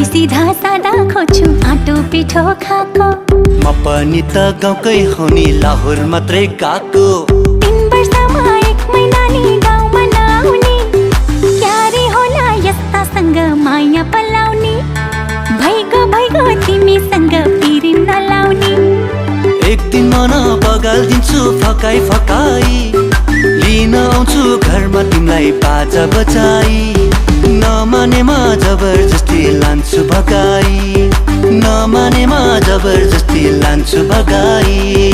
सिधा सादा खोज्छु आटो पिठो खाको। म पनि त गाउँकै हो नि, लाहोर मात्रै गएको। 3 वर्षमा 1 महिना नि गाउँमा नआउने, क्यारे होला यस्तासँग माया पलाउने। भइगयो तिमीसँग पिरिम नलाउने। एक दिन मन बगाल्दिन्छु फकाई फकाई, लिन आउँछु घरमा तिमीलाई बाजा बजाई। नमानेमा जबरजस्ती लान्छु भगाई, नमानेमा जबरजस्ती लान्छु भगाई।